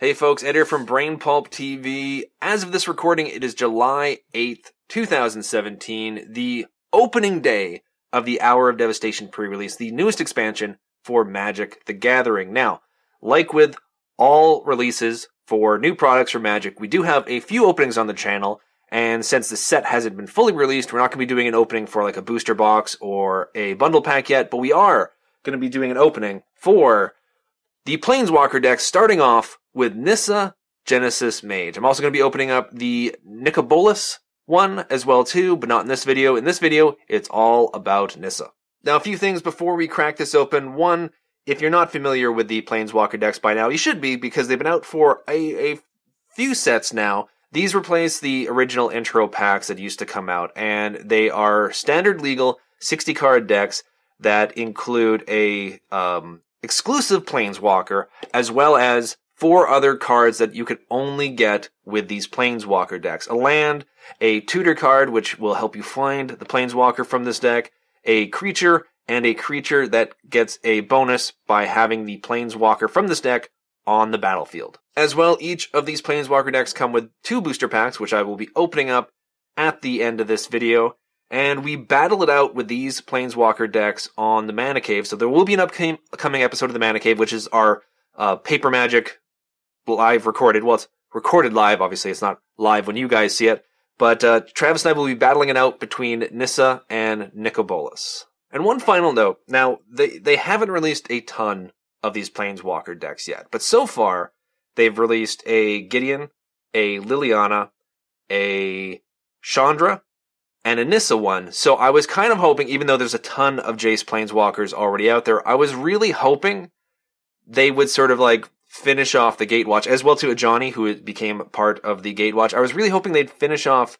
Hey folks, Ed here from Brain Pulp TV. As of this recording, it is July 8th, 2017, the opening day of the Hour of Devastation pre-release, the newest expansion for Magic the Gathering. Now, like with all releases for new products for Magic, we do have a few openings on the channel, and since the set hasn't been fully released, we're not going to be doing an opening for like a booster box or a bundle pack yet, but we are going to be doing an opening for the Planeswalker decks, starting off with Nissa, Genesis Mage. I'm also going to be opening up the Nicol one as well too, but not in this video. In this video, it's all about Nissa. Now, a few things before we crack this open. One, if you're not familiar with the Planeswalker decks by now, you should be, because they've been out for a few sets now. These replace the original intro packs that used to come out, and they are standard legal 60-card decks that include a exclusive Planeswalker, as well as 4 other cards that you can only get with these Planeswalker decks. A land, a tutor card, which will help you find the Planeswalker from this deck, a creature, and a creature that gets a bonus by having the Planeswalker from this deck on the battlefield. As well, each of these Planeswalker decks come with 2 booster packs, which I will be opening up at the end of this video. And we battle it out with these Planeswalker decks on the Mana Cave. So there will be an upcoming episode of the Mana Cave, which is our Paper Magic live recorded. Well, it's recorded live, obviously. It's not live when you guys see it. But Travis and I will be battling it out between Nissa and Nicol. And one final note. Now, they haven't released a ton of these Planeswalker decks yet. But so far, they've released a Gideon, a Liliana, a Chandra, and a Nissa one. So I was kind of hoping, even though there's a ton of Jace Planeswalkers already out there, I was really hoping they would sort of like finish off the Gatewatch, as well to a Johnny, who became part of the Gatewatch. I was really hoping they'd finish off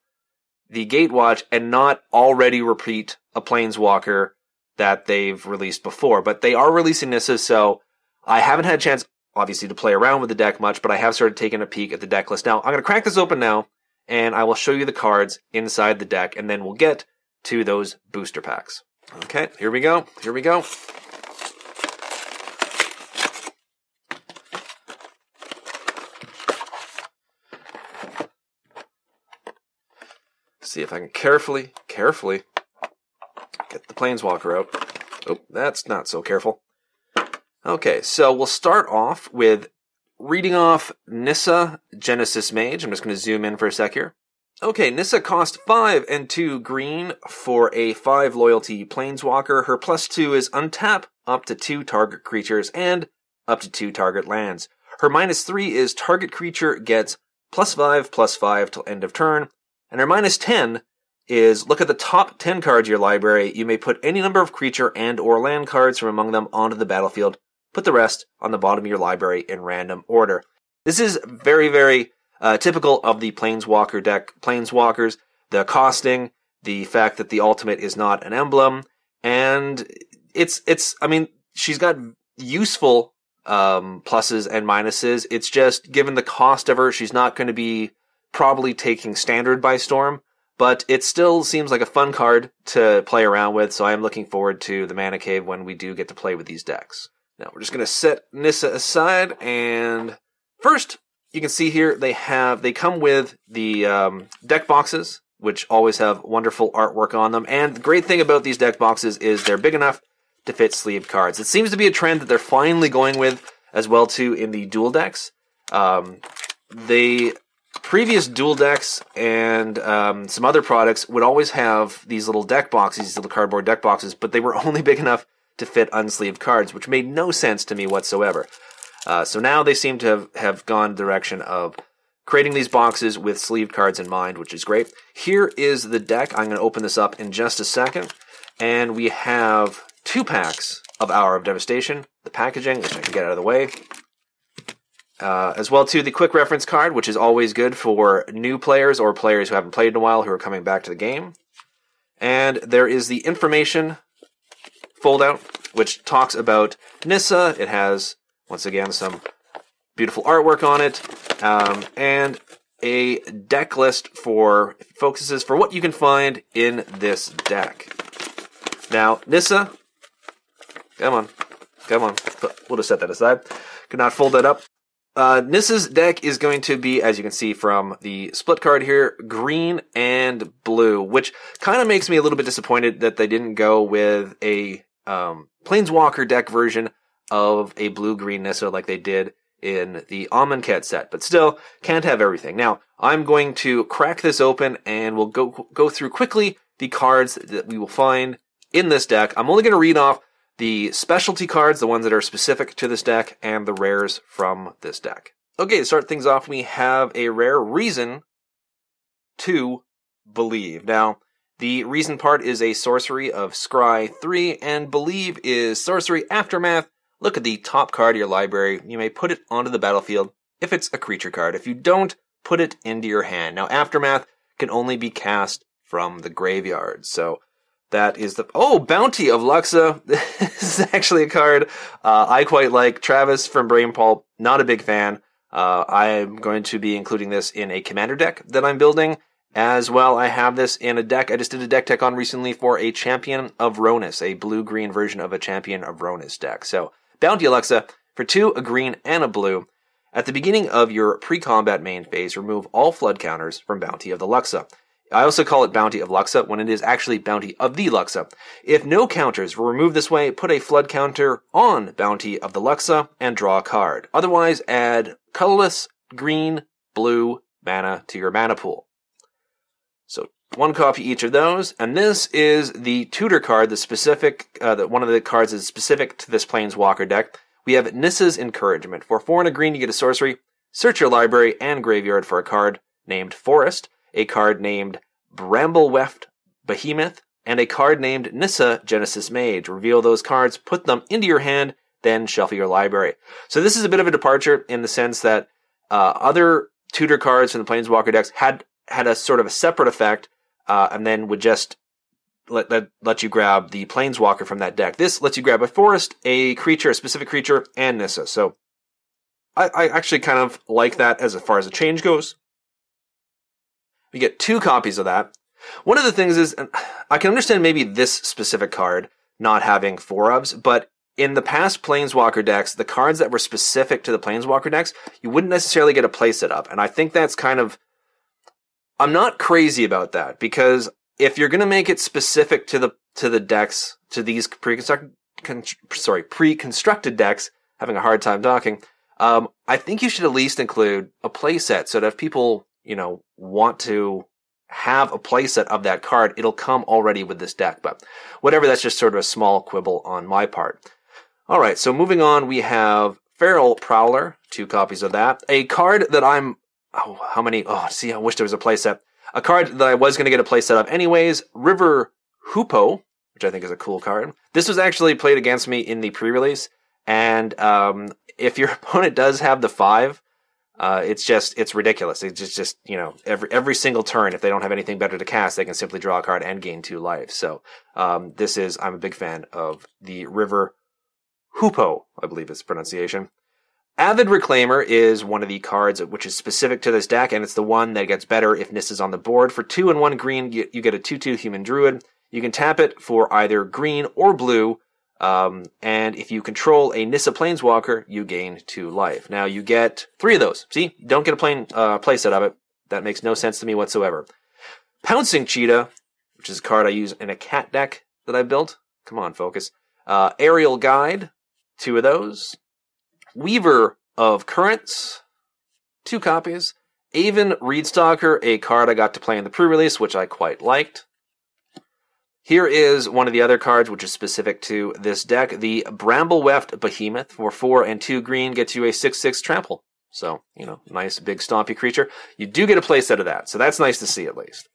the Gatewatch and not already repeat a Planeswalker that they've released before. But they are releasing Nissa, so I haven't had a chance, obviously, to play around with the deck much, but I have started taking a peek at the deck list. Now, I'm going to crack this open now, and I will show you the cards inside the deck, and then we'll get to those booster packs. Okay, here we go. Here we go. See if I can carefully get the Planeswalker out. Oh, that's not so careful. Okay, so we'll start off with reading off Nissa, Genesis Mage. I'm just going to zoom in for a sec here. Okay, Nissa cost 5 and 2 green for a 5 loyalty Planeswalker. Her +2 is untap up to 2 target creatures and up to 2 target lands. Her -3 is target creature gets +5/+5 till end of turn. And her -10 is look at the top 10 cards of your library. You may put any number of creature and or land cards from among them onto the battlefield. Put the rest on the bottom of your library in random order. This is very, very typical of the Planeswalker deck. Planeswalkers, the costing, the fact that the ultimate is not an emblem, and I mean, she's got useful pluses and minuses. It's just, given the cost of her, she's not going to be probably taking standard by storm, but it still seems like a fun card to play around with, so I am looking forward to the Mana Cave when we do get to play with these decks. Now, we're just going to set Nissa aside, and first, you can see here, they come with the deck boxes, which always have wonderful artwork on them, and the great thing about these deck boxes is they're big enough to fit sleeved cards. It seems to be a trend that they're finally going with, as well too, in the dual decks. The previous dual decks and some other products would always have these little deck boxes, these little cardboard deck boxes, but they were only big enough to fit unsleeved cards, which made no sense to me whatsoever. So now they seem to have gone the direction of creating these boxes with sleeved cards in mind, which is great. Here is the deck. I'm going to open this up in just a second. And we have 2 packs of Hour of Devastation, the packaging, which I can get out of the way. As well too, the quick reference card, which is always good for new players or players who haven't played in a while who are coming back to the game. And there is the information foldout, which talks about Nissa. It has, once again, some beautiful artwork on it, and a deck list for focuses for what you can find in this deck. Now, Nissa, come on, we'll just set that aside. Could not fold that up. Nissa's deck is going to be, as you can see from the split card here, green and blue, which kind of makes me a little bit disappointed that they didn't go with a Planeswalker deck version of a blue-green Nissa like they did in the Amonkhet set. But still, can't have everything. Now, I'm going to crack this open, and we'll go through quickly the cards that we will find in this deck. I'm only going to read off the specialty cards, the ones that are specific to this deck, and the rares from this deck. Okay, to start things off, we have a rare Reason to Believe. Now, the Reason part is a sorcery of Scry 3, and Believe is sorcery Aftermath. Look at the top card of your library. You may put it onto the battlefield if it's a creature card. If you don't, put it into your hand. Now, Aftermath can only be cast from the graveyard, so that is the... Oh, Bounty of Luxa. This is actually a card I quite like. Travis from Brain Pulp, not a big fan. I'm going to be including this in a commander deck that I'm building. As well, I have this in a deck I just did a deck tech on recently for a Champion of Ronus, a blue-green version of a Champion of Ronus deck. So, Bounty of Luxa, for 2, a green and a blue. At the beginning of your pre-combat main phase, remove all flood counters from Bounty of the Luxa. I also call it Bounty of Luxa when it is actually Bounty of the Luxa. If no counters were removed this way, put a flood counter on Bounty of the Luxa and draw a card. Otherwise, add colorless, green, blue mana to your mana pool. So 1 copy each of those, and this is the tutor card, the specific, one of the cards is specific to this Planeswalker deck. We have Nissa's Encouragement. For 4 and a green, you get a sorcery. Search your library and graveyard for a card named Forest, a card named Brambleweft Behemoth, and a card named Nissa Genesis Mage. Reveal those cards, put them into your hand, then shuffle your library. So this is a bit of a departure in the sense that other tutor cards from the Planeswalker decks had a sort of a separate effect, and then would just let you grab the Planeswalker from that deck. This lets you grab a forest, a creature, a specific creature, and Nissa. So I actually kind of like that as far as a change goes. We get 2 copies of that. One of the things is, I can understand maybe this specific card not having 4-ofs, but in the past Planeswalker decks, the cards that were specific to the Planeswalker decks, you wouldn't necessarily get a playset up. And I think that's kind of... I'm not crazy about that, because if you're going to make it specific to the decks, to these pre-constructed decks, having a hard time talking, I think you should at least include a playset so that if people, want to have a playset of that card, it'll come already with this deck. But whatever, that's just sort of a small quibble on my part. All right, so moving on, we have Feral Prowler, 2 copies of that. A card that I'm... Oh, how many? Oh, see, I wish there was a playset. A card that I was going to get a playset of anyways, River Hoopoe, which I think is a cool card. This was actually played against me in the pre-release, and if your opponent does have the 5, it's ridiculous. It's just every single turn, if they don't have anything better to cast, they can simply draw a card and gain 2 life. So I'm a big fan of the River Hoopoe, I believe it's pronunciation. Avid Reclaimer is one of the cards which is specific to this deck, and it's the one that gets better if Nissa's on the board. For 2 and 1 green, you get a 2/2 Human Druid. You can tap it for either green or blue, and if you control a Nissa Planeswalker, you gain 2 life. Now, you get 3 of those. See? You don't get a playset of it. That makes no sense to me whatsoever. Pouncing Cheetah, which is a card I use in a cat deck that I built. Come on, focus. Aerial Guide, 2 of those. Weaver of Currents, 2 copies. Aven Reedstalker, a card I got to play in the pre-release, which I quite liked. Here is one of the other cards which is specific to this deck. The Brambleweft Behemoth for 4 and 2 green gets you a 6/6 trample. So, nice big stompy creature. You do get a playset of that, so that's nice to see at least.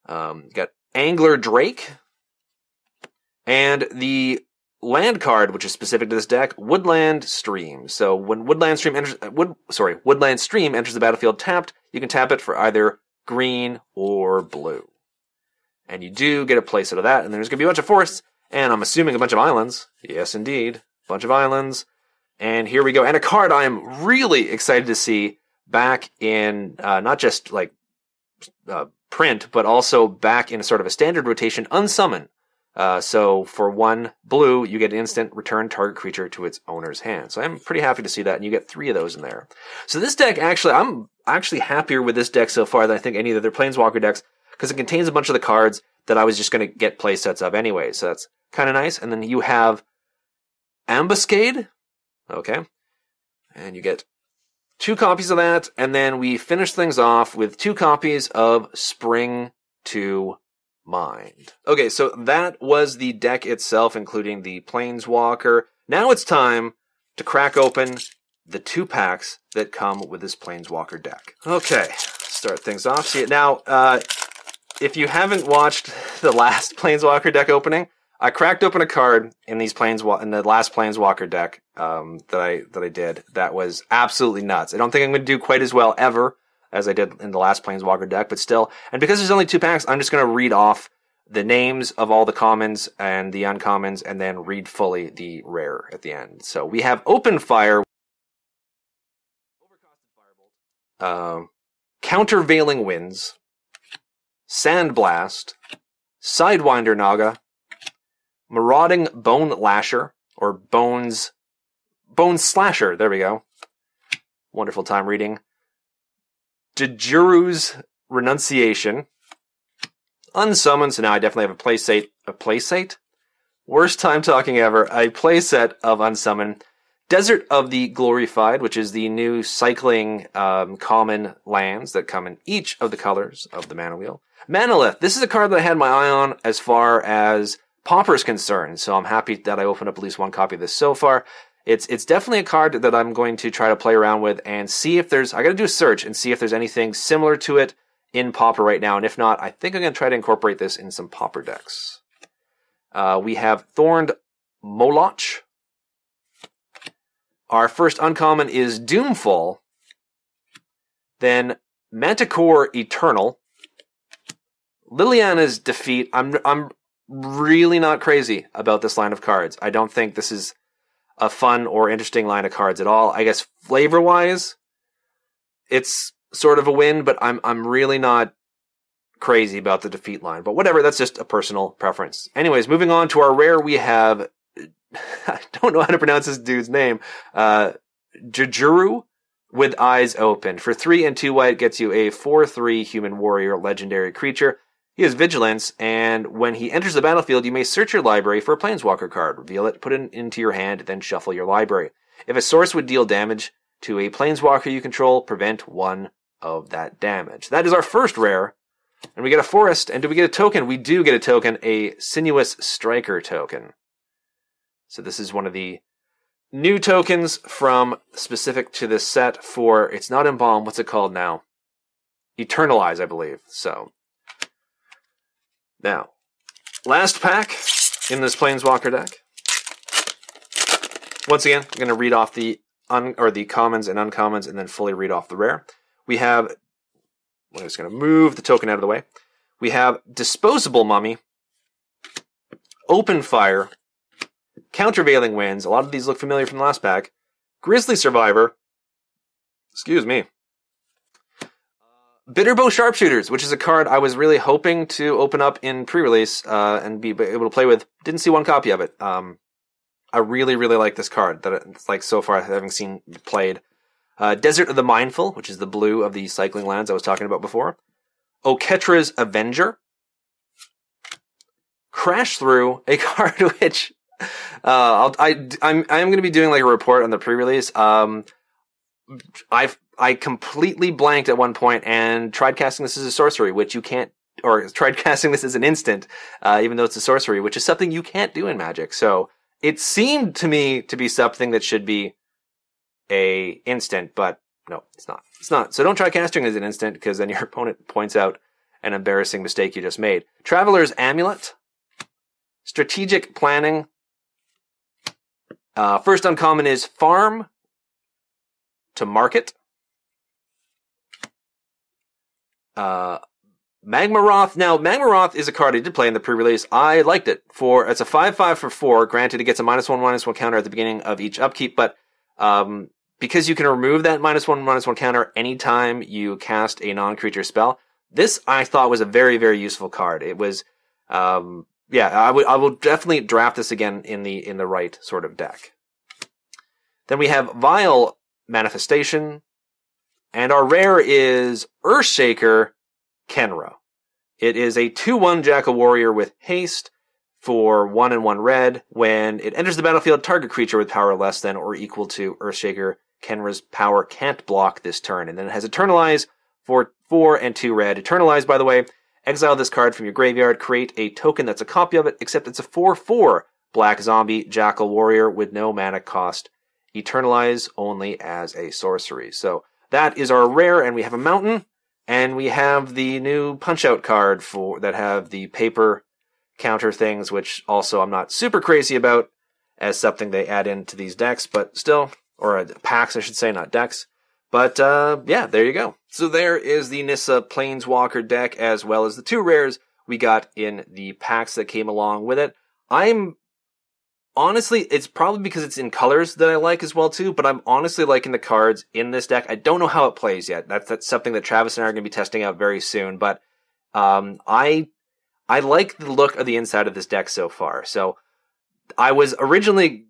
Got Angler Drake. And the land card, which is specific to this deck, Woodland Stream. So when Woodland Stream enters the battlefield tapped, you can tap it for either green or blue. And you do get a playset of that, and there's going to be a bunch of forests, and I'm assuming a bunch of islands. Yes, indeed. A bunch of islands. And here we go. And a card I'm really excited to see back in, not just print, but also back in a sort of a standard rotation, Unsummon. So for 1 blue, you get an instant return target creature to its owner's hand. So I'm pretty happy to see that, and you get 3 of those in there. So this deck, actually, I'm actually happier with this deck so far than I think any of the other Planeswalker decks, because it contains a bunch of the cards that I was just going to get play sets of anyway. So that's kind of nice. And then you have Ambuscade. Okay. And you get 2 copies of that, and then we finish things off with 2 copies of Spring to Mind. Okay, so that was the deck itself, including the Planeswalker. Now it's time to crack open the 2 packs that come with this Planeswalker deck. Okay, start things off. See it now. If you haven't watched the last Planeswalker deck opening, I cracked open a card in the last Planeswalker deck that I did. That was absolutely nuts. I don't think I'm going to do quite as well ever as I did in the last Planeswalker deck, but still. And because there's only 2 packs, I'm just going to read off the names of all the commons and the uncommons, and then read fully the rare at the end. So we have Open Fire, Countervailing Winds, Sandblast, Sidewinder Naga, Marauding Bone Lasher, or Bone Slasher, there we go. Wonderful time reading. Dejuru's Renunciation. Unsummoned, so now I definitely have a playset. Worst time talking ever. A playset of Unsummoned. Desert of the Glorified, which is the new cycling common lands that come in each of the colors of the mana wheel. Manalith. This is a card that I had my eye on as far as Pauper is concerned, so I'm happy that I opened up at least 1 copy of this so far. It's definitely a card that I'm going to try to play around with and see if there's... I gotta do a search and see if there's anything similar to it in Pauper right now, and if not, I think I'm gonna try to incorporate this in some Pauper decks. We have Thorned Moloch. Our first uncommon is Doomfall. Then Manticore Eternal. Liliana's Defeat. I'm really not crazy about this line of cards. I don't think this is a fun or interesting line of cards at all. I guess flavor-wise, it's sort of a win, but I'm really not crazy about the defeat line. But whatever, that's just a personal preference. Anyways, moving on to our rare, we have... I don't know how to pronounce this dude's name. Jujuru with Eyes Open. For 3 and 2 white, gets you a 4/3 human warrior legendary creature. He has Vigilance, and when he enters the battlefield, you may search your library for a Planeswalker card. Reveal it, put it into your hand, then shuffle your library. If a source would deal damage to a Planeswalker you control, prevent 1 of that damage. That is our first rare. And we get a Forest, and do we get a token? We do get a token, a Sinuous Striker token. So this is one of the new tokens from specific to this set for, it's not Embalm, what's it called now? Eternalize, I believe. So... Now, last pack in this Planeswalker deck. Once again, I'm going to read off the commons and uncommons and then fully read off the rare. We have, I'm just going to move the token out of the way. We have Disposable Mummy, Open Fire, Countervailing Winds. A lot of these look familiar from the last pack. Grizzly Survivor. Excuse me. Bitterbow Sharpshooters, which is a card I was really hoping to open up in pre-release and be able to play with. Didn't see 1 copy of it. I really, really like this card that it's like so far having seen played. Desert of the Mindful, which is the blue of the cycling lands I was talking about before. Oketra's Avenger. Crash Through, a card which I'm going to be doing like a report on the pre-release. I completely blanked at one point and tried casting this as a sorcery, which you can't, or tried casting this as an instant, even though it's a sorcery, which is something you can't do in Magic. So it seemed to me to be something that should be a instant, but no, it's not. It's not. So don't try casting as an instant, because then your opponent points out an embarrassing mistake you just made. Traveler's Amulet. Strategic Planning. First uncommon is Farm to Market. Magmaroth. Now, Magmaroth is a card I did play in the pre-release. I liked it. It's a 5/5 for 4. Granted, it gets a -1/-1 counter at the beginning of each upkeep, but because you can remove that -1/-1 counter anytime you cast a non-creature spell, this I thought was a very, very useful card. It was yeah, I will definitely draft this again in the right sort of deck. Then we have Vile Manifestation, and our rare is Earthshaker Kenra. It is a 2/1 Jackal Warrior with haste for 1 and 1 red. When it enters the battlefield, target creature with power less than or equal to Earthshaker Kenra's power can't block this turn. And then it has Eternalize for 4 and 2 red. Eternalize, by the way, exile this card from your graveyard, create a token that's a copy of it, except it's a 4/4 black zombie Jackal Warrior with no mana cost. Eternalize only as a sorcery. So that is our rare, and we have a mountain, and we have the new Punch-Out card that have the paper counter things, which also I'm not super crazy about as something they add into these decks, but still, or packs I should say, not decks. But yeah, there you go. So there is the Nissa Planeswalker deck, as well as the 2 rares we got in the packs that came along with it. Honestly, it's probably because it's in colors that I like as well too, but I'm honestly liking the cards in this deck. I don't know how it plays yet. That's something that Travis and I are going to be testing out very soon, but I like the look of the inside of this deck so far. So I was originally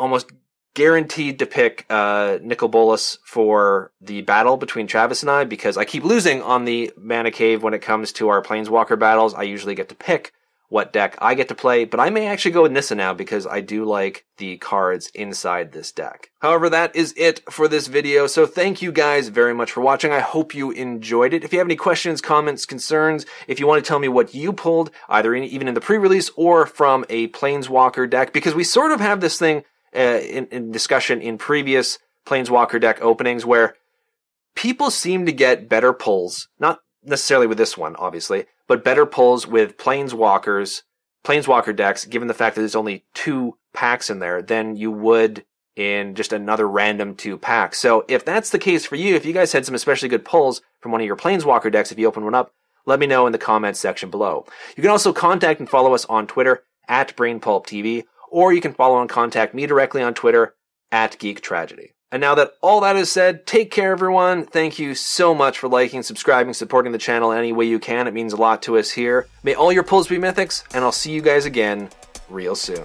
almost guaranteed to pick Nicol Bolas for the battle between Travis and I, because I keep losing on the Mana Cave when it comes to our Planeswalker battles. I usually get to pick what deck I get to play, but I may actually go with Nissa now because I do like the cards inside this deck. However, that is it for this video, so thank you guys very much for watching. I hope you enjoyed it. If you have any questions, comments, concerns, if you want to tell me what you pulled, either even in the pre-release or from a Planeswalker deck, because we sort of have this thing in discussion in previous Planeswalker deck openings where people seem to get better pulls, not necessarily with this one, obviously, but better pulls with Planeswalker decks, given the fact that there's only 2 packs in there, than you would in just another random 2 packs. So if that's the case for you, if you guys had some especially good pulls from one of your Planeswalker decks, if you open one up, let me know in the comments section below. You can also contact and follow us on Twitter at BrainPulpTV, or you can follow and contact me directly on Twitter at Geek Tragedy. And now that all that is said, take care, everyone. Thank you so much for liking, subscribing, supporting the channel any way you can. It means a lot to us here. May all your pulls be mythics, and I'll see you guys again real soon.